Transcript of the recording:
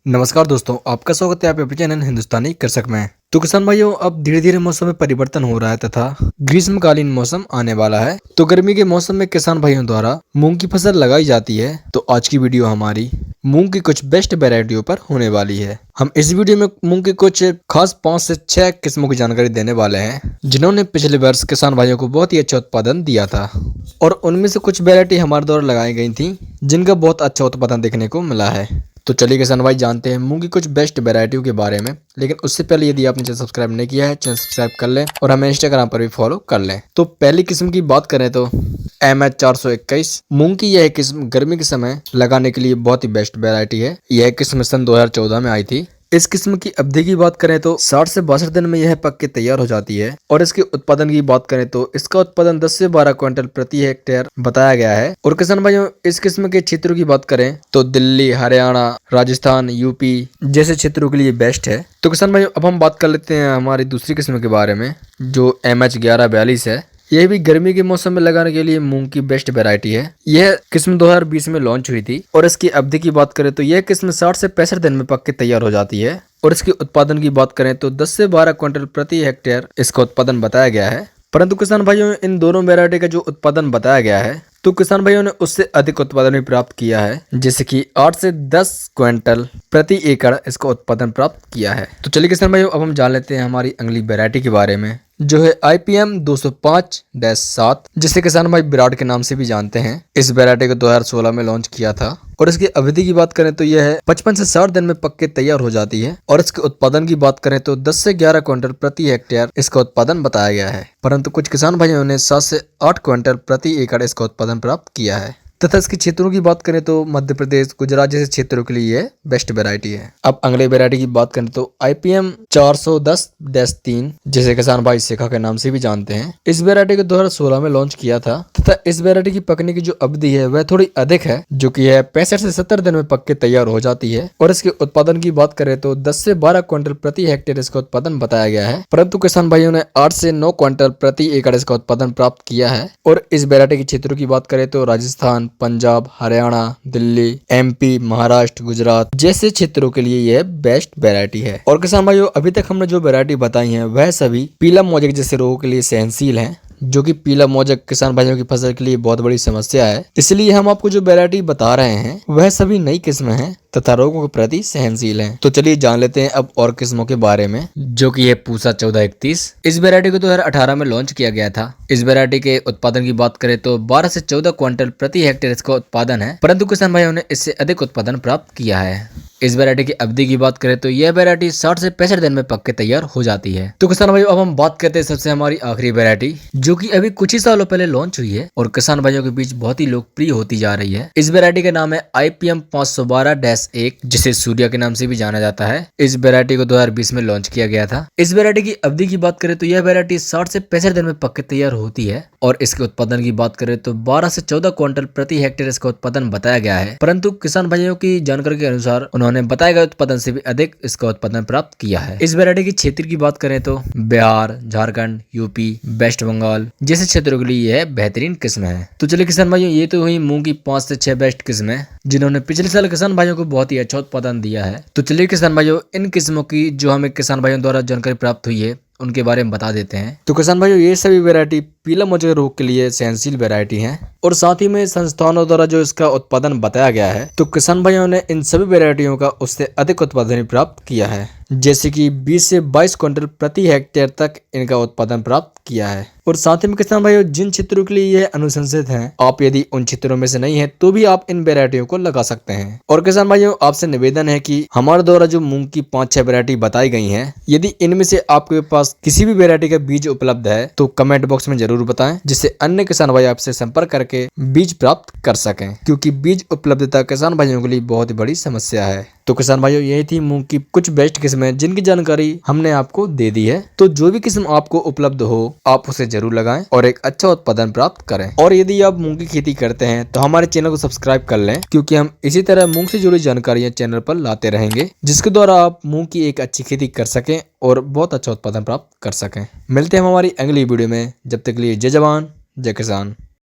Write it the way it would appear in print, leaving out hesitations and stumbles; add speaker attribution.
Speaker 1: नमस्कार दोस्तों, आपका स्वागत है आप अपने चैनल हिंदुस्तानी कृषक में। तो किसान भाइयों, अब धीरे धीरे मौसम में परिवर्तन हो रहा है तथा ग्रीष्मकालीन मौसम आने वाला है। तो गर्मी के मौसम में किसान भाइयों द्वारा मूंग की फसल लगाई जाती है। तो आज की वीडियो हमारी मूंग की कुछ बेस्ट वेराइटियों पर होने वाली है। हम इस वीडियो में मूंग की कुछ खास 5 से 6 किस्मों की जानकारी देने वाले हैं, जिन्होंने पिछले वर्ष किसान भाइयों को बहुत ही अच्छा उत्पादन दिया था। और उनमें से कुछ वेराइटी हमारे द्वारा लगाई गई थी, जिनका बहुत अच्छा उत्पादन देखने को मिला है। तो चलिए किसान भाई जानते हैं मूंग की कुछ बेस्ट वेराइटियों के बारे में। लेकिन उससे पहले यदि आपने चैनल सब्सक्राइब नहीं किया है, चैनल सब्सक्राइब कर लें और हमें इंस्टाग्राम पर भी फॉलो कर लें। तो पहली किस्म की बात करें तो MH421 मूंग की यह किस्म गर्मी के समय लगाने के लिए बहुत ही बेस्ट वेराइटी है। यह किस्म सन 2014 में आई थी। इस किस्म की अवधि की बात करें तो 60 से 62 दिन में यह पक के तैयार हो जाती है। और इसके उत्पादन की बात करें तो इसका उत्पादन 10 से 12 क्विंटल प्रति हेक्टेयर बताया गया है। और किसान भाइयों, इस किस्म के क्षेत्रों की बात करें तो दिल्ली, हरियाणा, राजस्थान, यूपी जैसे क्षेत्रों के लिए बेस्ट है। तो किसान भाइयों, अब हम बात कर लेते हैं हमारी दूसरी किस्म के बारे में, जो MH1142 है। यह भी गर्मी के मौसम में लगाने के लिए मूंग की बेस्ट वैरायटी है। यह किस्म 2020 में लॉन्च हुई थी। और इसकी अवधि की बात करें तो यह किस्म 60 से 65 दिन में पक के तैयार हो जाती है। और इसके उत्पादन की बात करें तो 10 से 12 क्विंटल प्रति हेक्टेयर इसका उत्पादन बताया गया है। परंतु किसान भाइयों, इन दोनों वैरायटी का जो उत्पादन बताया गया है, तो किसान भाइयों ने उससे अधिक उत्पादन भी प्राप्त किया है, जैसे कि 8 से 10 क्विंटल प्रति एकड़ इसका उत्पादन प्राप्त किया है। तो चलिए किसान भाइयों, अब हम जान लेते हैं हमारी अगली वैरायटी के बारे में, जो है IPM 205-7, जिसे किसान भाई विराट के नाम से भी जानते हैं। इस वैरायटी को 2016 में लॉन्च किया था। और इसकी अवधि की बात करें तो यह है 55 से 60 दिन में पक के तैयार हो जाती है। और इसके उत्पादन की बात करें तो 10 से 11 क्विंटल प्रति हेक्टेयर इसका उत्पादन बताया गया है। परंतु कुछ किसान भाइयों ने 7 से 8 क्विंटल प्रति एकड़ इसका उत्पादन प्राप्त किया है। तथा इसके क्षेत्रों की बात करें तो मध्य प्रदेश, गुजरात जैसे क्षेत्रों के लिए यह बेस्ट वैरायटी है। अब अगले वैरायटी की बात करें तो IPM 410-3, जिसे किसान भाई शिखा के नाम से भी जानते हैं। इस वैरायटी को 2016 में लॉन्च किया था। तथा इस वैरायटी की पकने की जो अवधि है वह थोड़ी अधिक है, जो कि है 65 से 70 दिन में पक के तैयार हो जाती है। और इसके उत्पादन की बात करें तो 10 से 12 क्विंटल प्रति हेक्टेयर इसका उत्पादन बताया गया है। परंतु किसान भाइयों ने 8 से 9 क्विंटल प्रति एकड़ इसका उत्पादन प्राप्त किया है। और इस वैरायटी के क्षेत्रों की बात करें तो राजस्थान, पंजाब, हरियाणा, दिल्ली, MP, महाराष्ट्र, गुजरात जैसे क्षेत्रों के लिए यह बेस्ट वैरायटी है। और किसान भाइयों, अभी तक हमने जो वैरायटी बताई है वह सभी पीला मोजक जैसे रोगों के लिए सहनशील हैं, जो कि पीला मोजक किसान भाइयों की फसल के लिए बहुत बड़ी समस्या है। इसलिए हम आपको जो वैरायटी बता रहे हैं वह सभी नई किस्म हैं तथा रोगों के प्रति सहनशील हैं। तो चलिए जान लेते हैं अब और किस्मों के बारे में, जो कि है पूसा 1431। इस वैरायटी को 2018 में लॉन्च किया गया था। इस वैरायटी के उत्पादन की बात करें तो 12 से 14 क्विंटल प्रति हेक्टेयर इसका उत्पादन है। परंतु किसान भाइयों ने इससे अधिक उत्पादन प्राप्त किया है। इस वैरायटी की अवधि की बात करें तो यह वैरायटी 60 से 65 दिन में पक के तैयार हो जाती है। तो किसान भाइयों, अब हम बात करते हैं सबसे हमारी आखिरी वैरायटी, जो कि अभी कुछ ही सालों पहले लॉन्च हुई है और किसान भाइयों के बीच बहुत ही लोकप्रिय होती जा रही है। इस वैरायटी का नाम है IPM 512-1, जिसे सूर्या के नाम से भी जाना जाता है। इस वैरायटी को 2020 में लॉन्च किया गया था। इस वैरायटी की अवधि की बात करें तो यह वैरायटी 60 से 65 दिन में पक के तैयार होती है। और इसके उत्पादन की बात करें तो 12 से 14 क्विंटल प्रति हेक्टेयर इसका उत्पादन बताया गया है। परंतु किसान भाइयों की जानकारी के अनुसार उन्होंने बताया गया उत्पादन से भी अधिक इसका उत्पादन प्राप्त किया है। इस वैरायटी के क्षेत्र की बात करें तो बिहार, झारखंड, यूपी, वेस्ट बंगाल जैसे क्षेत्रों के लिए यह बेहतरीन किस्म है। तो चलिए किसान भाइयों, ये तो हुई मूंग की 5 से 6 बेस्ट किस्में, जिन्होंने पिछले साल किसान भाइयों को बहुत ही अच्छा उत्पादन दिया है। तो चलिए किसान भाइयों, इन किस्मों की जो हमें किसान भाइयों द्वारा जानकारी प्राप्त हुई है उनके बारे में बता देते हैं। तो किसान भाइयों, ये सभी वैरायटी पीला मोजक रोग के लिए सहनशील वैरायटी हैं। और साथ ही में संस्थानों द्वारा जो इसका उत्पादन बताया गया है, तो किसान भाइयों ने इन सभी वैरायटियों का उससे अधिक उत्पादन प्राप्त किया है, जैसे कि 20 से 22 क्विंटल प्रति हेक्टेयर तक इनका उत्पादन प्राप्त किया है। और साथ ही में किसान भाइयों, जिन क्षेत्रों के लिए यह अनुशंसित हैं, आप यदि उन क्षेत्रों में से नहीं है तो भी आप इन वैरायटियों को लगा सकते हैं। और किसान भाइयों, आपसे निवेदन है कि हमारे द्वारा जो मूंग की 5-6 वैरायटी बताई गई हैं, यदि इनमें से आपके पास किसी भी वैरायटी का बीज उपलब्ध है तो कमेंट बॉक्स में जरूर बताएं, जिससे अन्य किसान भाई आपसे संपर्क करके बीज प्राप्त कर सकें, क्योंकि बीज उपलब्धता किसान भाइयों के लिए बहुत ही बड़ी समस्या है। तो किसान भाइयों, यही थी मूंग की कुछ बेस्ट किस्में जिनकी जानकारी हमने आपको दे दी है। तो जो भी किस्म आपको उपलब्ध हो आप उसे जरूर लगाएं और एक अच्छा उत्पादन प्राप्त करें। और यदि आप मूंग की खेती करते हैं तो हमारे चैनल को सब्सक्राइब कर लें, क्योंकि हम इसी तरह मूंग से जुड़ी जानकारियां चैनल पर लाते रहेंगे, जिसके द्वारा आप मूंग की एक अच्छी खेती कर सकें और बहुत अच्छा उत्पादन प्राप्त कर सकें। मिलते हैं हमारी अगली वीडियो में, जब तक के लिए जय जवान जय किसान।